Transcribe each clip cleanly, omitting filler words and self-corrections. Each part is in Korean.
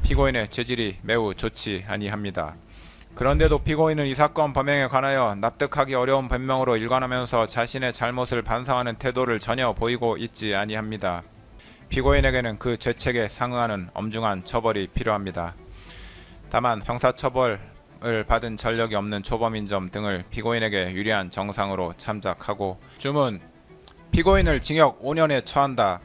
피고인의 죄질이 매우 좋지 아니합니다. 그런데도 피고인은 이 사건 범행에 관하여 납득하기 어려운 변명으로 일관하면서 자신의 잘못을 반성하는 태도를 전혀 보이고 있지 아니합니다. 피고인에게는 그 죄책에 상응하는 엄중한 처벌이 필요합니다. 다만 형사처벌을 받은 전력이 없는 초범인 점 등을 피고인에게 유리한 정상으로 참작하고 주문 피고인을 징역 5년에 처한다.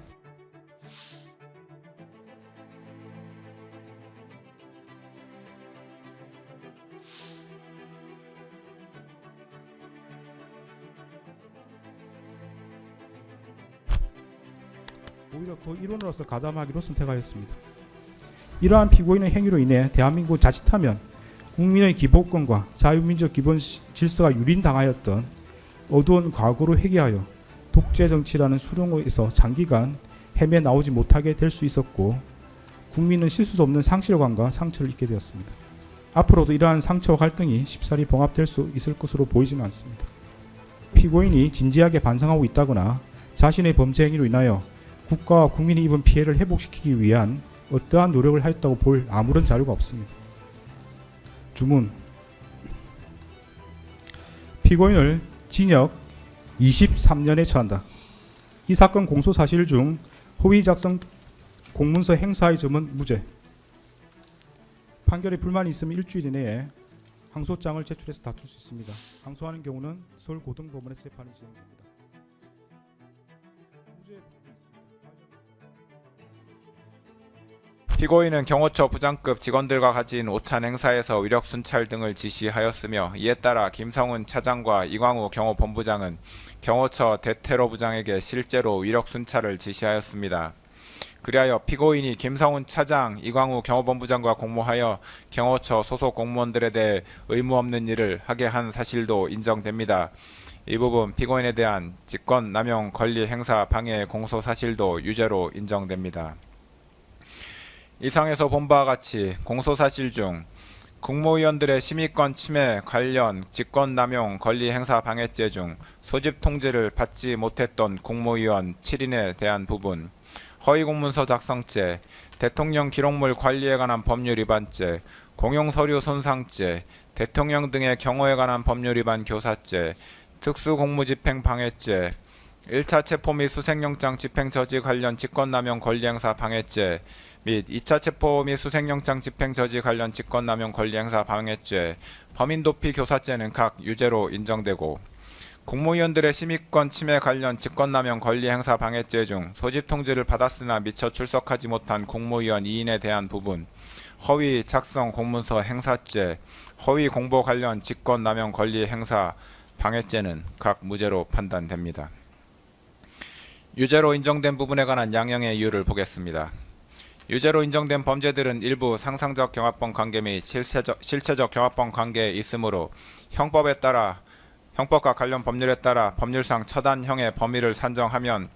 오히려 그 일원으로서 가담하기로 선택하였습니다. 이러한 피고인의 행위로 인해 대한민국 자칫하면 국민의 기본권과 자유민주적 기본 질서가 유린당하였던 어두운 과거로 회귀하여 독재 정치라는 수렁에서 장기간 헤매 나오지 못하게 될 수 있었고 국민은 씻을 수 없는 상실감과 상처를 입게 되었습니다. 앞으로도 이러한 상처와 갈등이 쉽사리 봉합될 수 있을 것으로 보이지는 않습니다. 피고인이 진지하게 반성하고 있다거나 자신의 범죄 행위로 인하여 국가와 국민이 입은 피해를 회복시키기 위한 어떠한 노력을 하였다고 볼 아무런 자료가 없습니다. 주문 피고인을 징역 23년에 처한다. 이 사건 공소 사실 중 허위 작성 공문서 행사의 점은 무죄. 판결에 불만이 있으면 일주일 이내에 항소장을 제출해서 다툴 수 있습니다. 항소하는 경우는 서울고등법원에서 재판이 진행됩니다. 피고인은 경호처 부장급 직원들과 가진 오찬 행사에서 위력 순찰 등을 지시하였으며 이에 따라 김성훈 차장과 이광우 경호본부장은 경호처 대테러 부장에게 실제로 위력 순찰을 지시하였습니다. 그리하여 피고인이 김성훈 차장, 이광우 경호본부장과 공모하여 경호처 소속 공무원들에 대해 의무 없는 일을 하게 한 사실도 인정됩니다. 이 부분 피고인에 대한 직권남용 권리 행사 방해 공소 사실도 유죄로 인정됩니다. 이상에서 본 바와 같이 공소사실 중 국무위원들의 심의권 침해 관련 직권남용 권리행사 방해죄 중 소집 통지를 받지 못했던 국무위원 7인에 대한 부분, 허위공문서 작성죄, 대통령 기록물 관리에 관한 법률 위반죄, 공용서류 손상죄, 대통령 등의 경호에 관한 법률 위반 교사죄, 특수공무집행 방해죄, 1차 체포 및 수색영장 집행 저지 관련 직권남용 권리행사 방해죄 및 2차 체포 및 수색영장 집행 저지 관련 직권남용 권리행사 방해죄, 범인도피 교사죄는 각 유죄로 인정되고 국무위원들의 심의권 침해 관련 직권남용 권리행사 방해죄 중 소집 통지를 받았으나 미처 출석하지 못한 국무위원 2인에 대한 부분, 허위 작성 공문서 행사죄, 허위 공보 관련 직권남용 권리행사 방해죄는 각 무죄로 판단됩니다. 유죄로 인정된 부분에 관한 양형의 이유를 보겠습니다. 유죄로 인정된 범죄들은 일부 상상적 경합범 관계 및 실체적 경합범 관계에 있으므로 형법과 관련 법률에 따라 법률상 처단형의 범위를 산정하면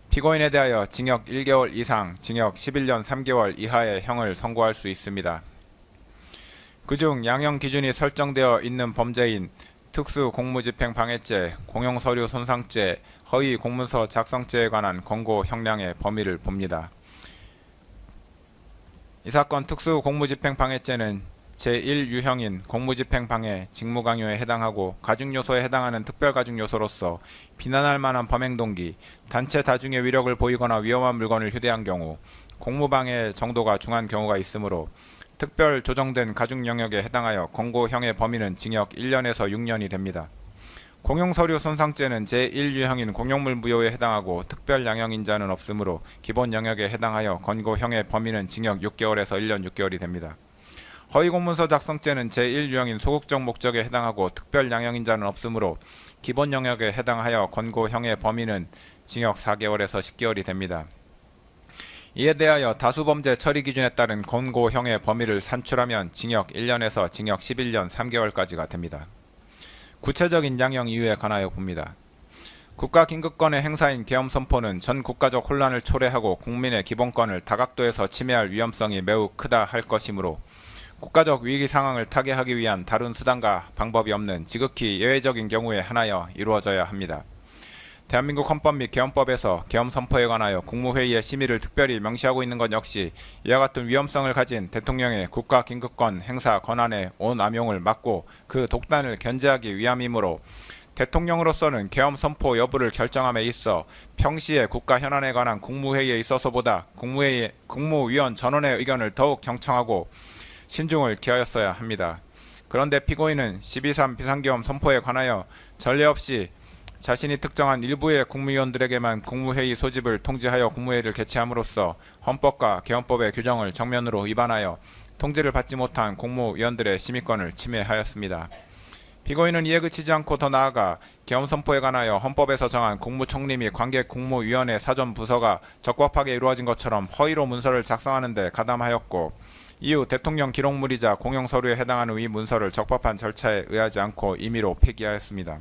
피고인에 대하여 징역 1개월 이상, 징역 11년 3개월 이하의 형을 선고할 수 있습니다. 그중 양형 기준이 설정되어 있는 범죄인 특수공무집행방해죄, 공용서류 손상죄, 허위 공문서 작성죄에 관한 권고 형량의 범위를 봅니다. 이 사건 특수공무집행방해죄는 제1유형인 공무집행방해, 직무강요에 해당하고 가중요소에 해당하는 특별가중요소로서 비난할 만한 범행동기, 단체 다중의 위력을 보이거나 위험한 물건을 휴대한 경우, 공무방해 정도가 중한 경우가 있으므로 특별 조정된 가중 영역에 해당하여 권고형의 범위는 징역 1년에서 6년이 됩니다. 공용서류 손상죄는 제1유형인 공용물 무효에 해당하고 특별 양형인자는 없으므로 기본 영역에 해당하여 권고형의 범위는 징역 6개월에서 1년 6개월이 됩니다. 허위공문서 작성죄는 제1유형인 소극적 목적에 해당하고 특별 양형인자는 없으므로 기본 영역에 해당하여 권고형의 범위는 징역 4개월에서 10개월이 됩니다. 이에 대하여 다수범죄 처리 기준에 따른 권고형의 범위를 산출하면 징역 1년에서 징역 11년 3개월까지가 됩니다. 구체적인 양형 이유에 관하여 봅니다. 국가긴급권의 행사인 계엄선포는 전 국가적 혼란을 초래하고 국민의 기본권을 다각도에서 침해할 위험성이 매우 크다 할 것이므로 국가적 위기 상황을 타개하기 위한 다른 수단과 방법이 없는 지극히 예외적인 경우에 한하여 이루어져야 합니다. 대한민국 헌법 및 계엄법에서 계엄 선포에 관하여 국무회의의 심의를 특별히 명시하고 있는 것 역시 이와 같은 위험성을 가진 대통령의 국가 긴급권 행사 권한의 오남용을 막고 그 독단을 견제하기 위함이므로 대통령으로서는 계엄 선포 여부를 결정함에 있어 평시의 국가 현안에 관한 국무회의에 있어서보다 국무위원 전원의 의견을 더욱 경청하고 신중을 기하였어야 합니다. 그런데 피고인은 12.3 비상계엄 선포에 관하여 전례 없이 자신이 특정한 일부의 국무위원들에게만 국무회의 소집을 통지하여 국무회의를 개최함으로써 헌법과 계엄법의 규정을 정면으로 위반하여 통지를 받지 못한 국무위원들의 심의권을 침해하였습니다. 피고인은 이에 그치지 않고 더 나아가 계엄 선포에 관하여 헌법에서 정한 국무총리 및 관계 국무위원회 사전 부서가 적법하게 이루어진 것처럼 허위로 문서를 작성하는 데 가담하였고 이후 대통령 기록물이자 공용서류에 해당하는 이 문서를 적법한 절차에 의하지 않고 임의로 폐기하였습니다.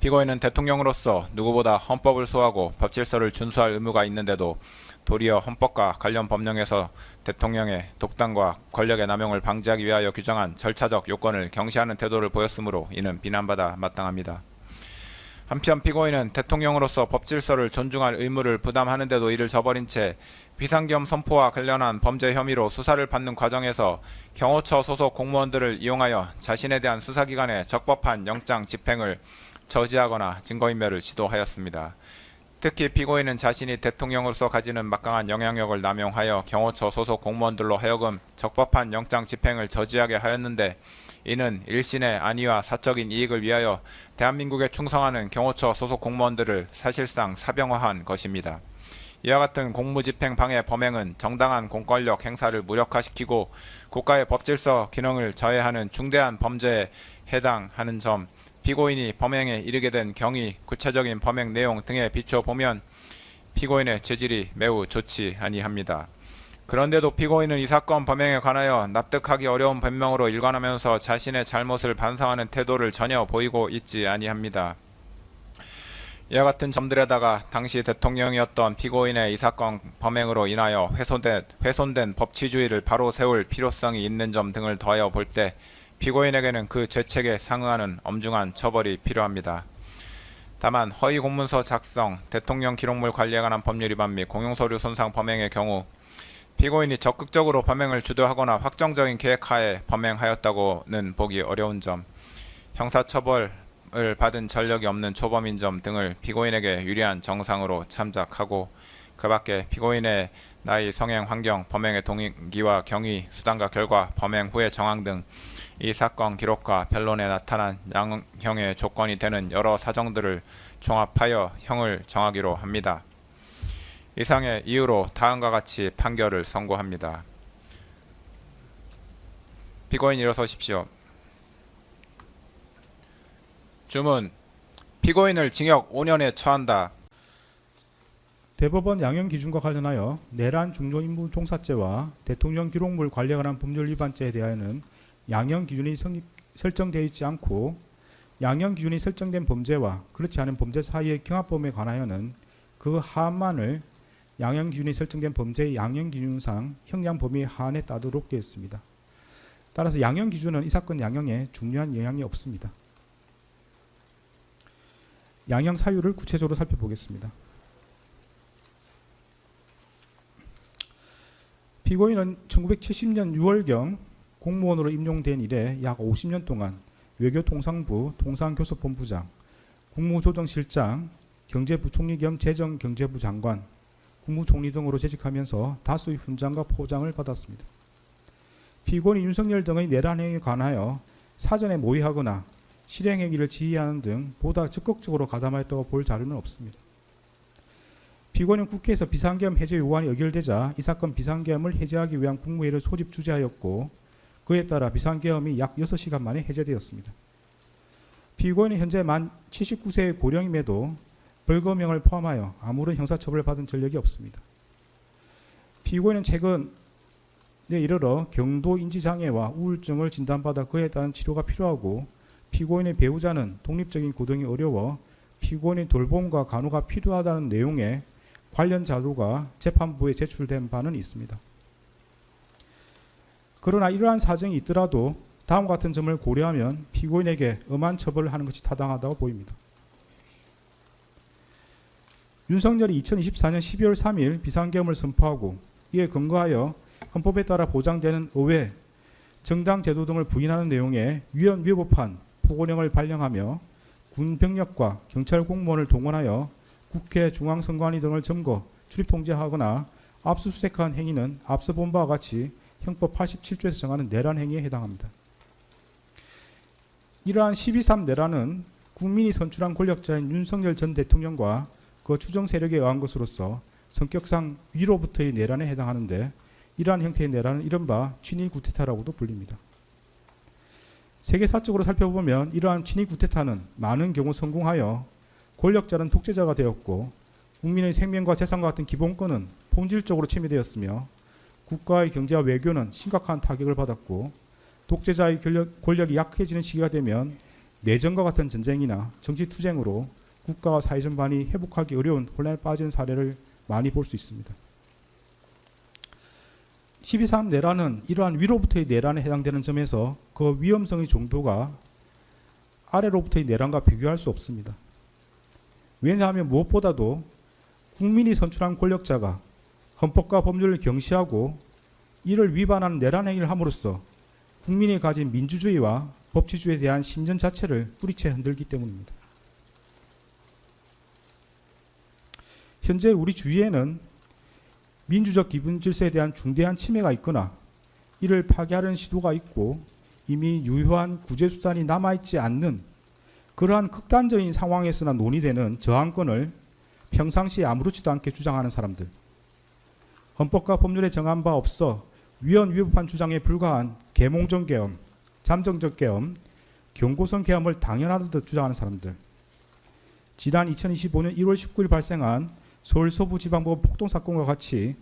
피고인은 대통령으로서 누구보다 헌법을 소화하고 법질서를 준수할 의무가 있는데도 도리어 헌법과 관련 법령에서 대통령의 독단과 권력의 남용을 방지하기 위하여 규정한 절차적 요건을 경시하는 태도를 보였으므로 이는 비난받아 마땅합니다. 한편 피고인은 대통령으로서 법질서를 존중할 의무를 부담하는데도 이를 저버린 채 비상계엄 선포와 관련한 범죄 혐의로 수사를 받는 과정에서 경호처 소속 공무원들을 이용하여 자신에 대한 수사기관의 적법한 영장 집행을 저지하거나 증거인멸을 시도하였습니다. 특히 피고인은 자신이 대통령으로서 가지는 막강한 영향력을 남용하여 경호처 소속 공무원들로 하여금 적법한 영장 집행을 저지하게 하였는데 이는 일신의 안위와 사적인 이익을 위하여 대한민국에 충성하는 경호처 소속 공무원들을 사실상 사병화한 것입니다. 이와 같은 공무집행 방해 범행은 정당한 공권력 행사를 무력화시키고 국가의 법질서 기능을 저해하는 중대한 범죄에 해당하는 점, 피고인이 범행에 이르게 된 경위, 구체적인 범행 내용 등에 비춰 보면 피고인의 죄질이 매우 좋지 아니합니다. 그런데도 피고인은 이 사건 범행에 관하여 납득하기 어려운 변명으로 일관하면서 자신의 잘못을 반성하는 태도를 전혀 보이고 있지 아니합니다. 이와 같은 점들에다가 당시 대통령이었던 피고인의 이 사건 범행으로 인하여 훼손된 법치주의를 바로 세울 필요성이 있는 점 등을 더하여 볼 때 피고인에게는 그 죄책에 상응하는 엄중한 처벌이 필요합니다. 다만 허위 공문서 작성, 대통령 기록물 관리에 관한 법률 위반 및 공용서류 손상 범행의 경우 피고인이 적극적으로 범행을 주도하거나 확정적인 계획하에 범행하였다고는 보기 어려운 점, 형사처벌을 받은 전력이 없는 초범인 점 등을 피고인에게 유리한 정상으로 참작하고 그 밖에 피고인의 나이, 성행, 환경, 범행의 동기와 경위, 수단과 결과, 범행 후의 정황 등 이 사건 기록과 변론에 나타난 양형의 조건이 되는 여러 사정들을 종합하여 형을 정하기로 합니다. 이상의 이유로 다음과 같이 판결을 선고합니다. 피고인 일어서십시오. 주문. 피고인을 징역 5년에 처한다. 대법원 양형 기준과 관련하여 내란 중요 임무 종사죄와 대통령 기록물 관리에 관한 법률 위반죄에 대하여는 양형 기준이 설정되어 있지 않고 양형 기준이 설정된 범죄와 그렇지 않은 범죄 사이의 경합범에 관하여는 그 하한만을 양형 기준이 설정된 범죄의 양형 기준상 형량 범위 하한에 따르도록 되어 있습니다. 따라서 양형 기준은 이 사건 양형에 중요한 영향이 없습니다. 양형 사유를 구체적으로 살펴보겠습니다. 피고인은 1970년 6월경 공무원으로 임용된 이래 약 50년 동안 외교통상부 통상교섭본부장, 국무조정실장, 경제부총리 겸 재정경제부 장관, 국무총리 등으로 재직하면서 다수의 훈장과 포장을 받았습니다. 피고인 윤석열 등의 내란 행위에 관하여 사전에 모의하거나 실행행위를 지휘하는 등 보다 적극적으로 가담하였다고 볼 자료는 없습니다. 피고인은 국회에서 비상계엄 해제 요구안이 의결되자 이 사건 비상계엄을 해제하기 위한 국무회의를 소집 주재하였고 그에 따라 비상계엄이 약 6시간 만에 해제되었습니다. 피고인은 현재 만 79세의 고령임에도 벌금형을 포함하여 아무런 형사처벌을 받은 전력이 없습니다. 피고인은 최근에 이르러 경도 인지장애와 우울증을 진단받아 그에 따른 치료가 필요하고 피고인의 배우자는 독립적인 고등이 어려워 피고인의 돌봄과 간호가 필요하다는 내용의 관련 자료가 재판부에 제출된 바는 있습니다. 그러나 이러한 사정이 있더라도 다음과 같은 점을 고려하면 피고인에게 엄한 처벌을 하는 것이 타당하다고 보입니다. 윤석열이 2024년 12월 3일 비상계엄을 선포하고 이에 근거하여 헌법에 따라 보장되는 의회, 정당 제도 등을 부인하는 내용의 위헌 위법한 포고령을 발령하며 군 병력과 경찰 공무원을 동원하여 국회 중앙선관위 등을 점거, 출입 통제하거나 압수수색한 행위는 앞서 본 바와 같이 형법 87조에서 정하는 내란 행위에 해당합니다. 이러한 12.3 내란은 국민이 선출한 권력자인 윤석열 전 대통령과 그 추정 세력에 의한 것으로서 성격상 위로부터의 내란에 해당하는데 이러한 형태의 내란은 이른바 친위 구테타라고도 불립니다. 세계사적으로 살펴보면 이러한 친위 구테타는 많은 경우 성공하여 권력자는 독재자가 되었고 국민의 생명과 재산과 같은 기본권은 본질적으로 침해되었으며 국가의 경제와 외교는 심각한 타격을 받았고 독재자의 권력이 약해지는 시기가 되면 내전과 같은 전쟁이나 정치 투쟁으로 국가와 사회 전반이 회복하기 어려운 혼란에 빠지는 사례를 많이 볼 수 있습니다. 12.3 내란은 이러한 위로부터의 내란에 해당되는 점에서 그 위험성의 정도가 아래로부터의 내란과 비교할 수 없습니다. 왜냐하면 무엇보다도 국민이 선출한 권력자가 헌법과 법률을 경시하고 이를 위반하는 내란 행위를 함으로써 국민이 가진 민주주의와 법치주의에 대한 신전 자체를 뿌리채 흔들기 때문입니다. 현재 우리 주위에는 민주적 기본 질서에 대한 중대한 침해가 있거나 이를 파괴하려는 시도가 있고 이미 유효한 구제수단이 남아있지 않는 그러한 극단적인 상황에서나 논의되는 저항권을 평상시에 아무렇지도 않게 주장하는 사람들, 헌법과 법률에 정한 바 없어 위헌 위법한 주장에 불과한 계몽적 계엄, 잠정적 계엄, 경고성 계엄을 당연하듯 주장하는 사람들, 지난 2025년 1월 19일 발생한 서울 서부지방법원 폭동사건과 같이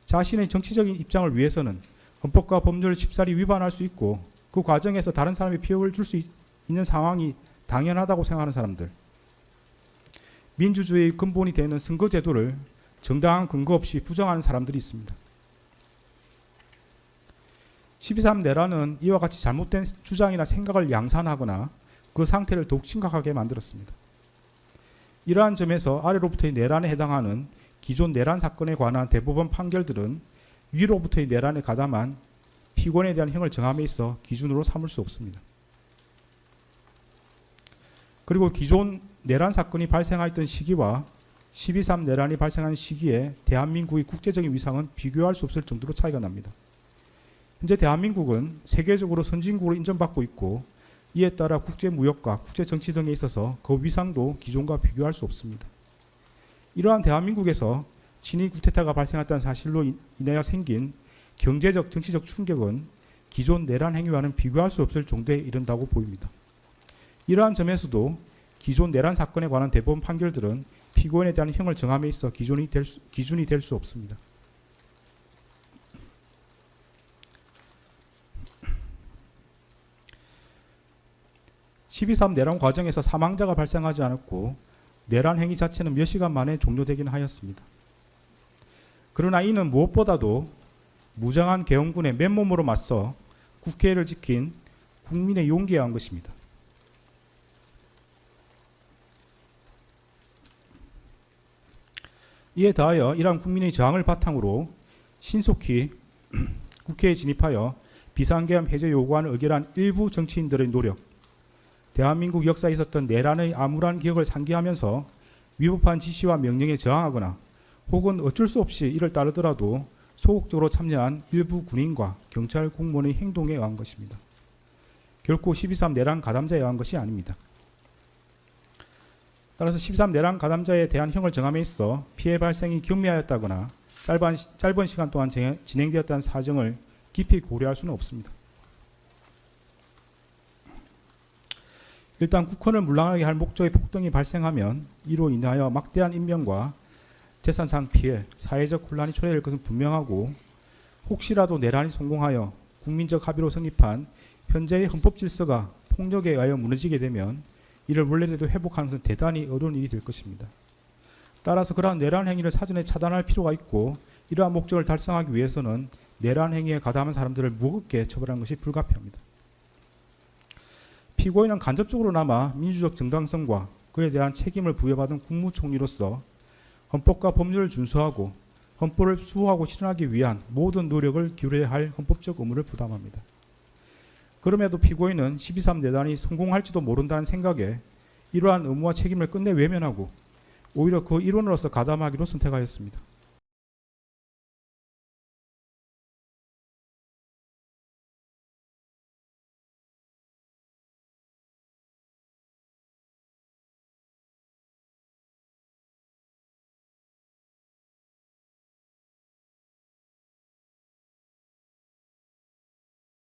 자신의 정치적인 입장을 위해서는 헌법과 법률을 쉽사리 위반할 수 있고 그 과정에서 다른 사람이 피해를 줄 수 있는 상황이 당연하다고 생각하는 사람들, 민주주의의 근본이 되는 선거제도를 정당한 근거 없이 부정하는 사람들이 있습니다. 12.3 내란은 이와 같이 잘못된 주장이나 생각을 양산하거나 그 상태를 더욱 심각하게 만들었습니다. 이러한 점에서 아래로부터의 내란에 해당하는 기존 내란 사건에 관한 대법원 판결들은 위로부터의 내란에 가담한 피고인에 대한 형을 정함에 있어 기준으로 삼을 수 없습니다. 그리고 기존 내란 사건이 발생하였던 시기와 12.3 내란이 발생한 시기에 대한민국의 국제적인 위상은 비교할 수 없을 정도로 차이가 납니다. 현재 대한민국은 세계적으로 선진국으로 인정받고 있고 이에 따라 국제무역과 국제정치 등에 있어서 그 위상도 기존과 비교할 수 없습니다. 이러한 대한민국에서 친위 구테타가 발생했다는 사실로 인하여 생긴 경제적, 정치적 충격은 기존 내란 행위와는 비교할 수 없을 정도에 이른다고 보입니다. 이러한 점에서도 기존 내란 사건에 관한 대법원 판결들은 피고인에 대한 형을 정함에 있어 기준이 될 수 없습니다. (12.3) 내란 과정에서 사망자가 발생하지 않았고 내란 행위 자체는 몇 시간 만에 종료되긴 하였습니다. 그러나 이는 무엇보다도 무장한 계엄군의 맨몸으로 맞서 국회를 지킨 국민의 용기에 의한 것입니다. 이에 더하여 이러한 국민의 저항을 바탕으로 신속히 국회에 진입하여 비상계엄 해제 요구안을 의결한 일부 정치인들의 노력, 대한민국 역사에 있었던 내란의 암울한 기억을 상기하면서 위법한 지시와 명령에 저항하거나 혹은 어쩔 수 없이 이를 따르더라도 소극적으로 참여한 일부 군인과 경찰 공무원의 행동에 의한 것입니다. 결코 12.3 내란 가담자에 의한 것이 아닙니다. 따라서 12.3 내란 가담자에 대한 형을 정함에 있어 피해 발생이 경미하였다거나 짧은 시간 동안 진행되었다는 사정을 깊이 고려할 수는 없습니다. 일단 국헌을 물랑하게 할 목적의 폭동이 발생하면 이로 인하여 막대한 인명과 재산상 피해, 사회적 혼란이 초래될 것은 분명하고 혹시라도 내란이 성공하여 국민적 합의로 성립한 현재의 헌법 질서가 폭력에 의하여 무너지게 되면 이를 원래대로 회복하는 것은 대단히 어려운 일이 될 것입니다. 따라서 그러한 내란 행위를 사전에 차단할 필요가 있고 이러한 목적을 달성하기 위해서는 내란 행위에 가담한 사람들을 무겁게 처벌하는 것이 불가피합니다. 피고인은 간접적으로나마 민주적 정당성과 그에 대한 책임을 부여받은 국무총리로서 헌법과 법률을 준수하고 헌법을 수호하고 실현하기 위한 모든 노력을 기울여야 할 헌법적 의무를 부담합니다. 그럼에도 피고인은 12.3 내단이 성공할지도 모른다는 생각에 이러한 의무와 책임을 끝내 외면하고 오히려 그 일원으로서 가담하기로 선택하였습니다.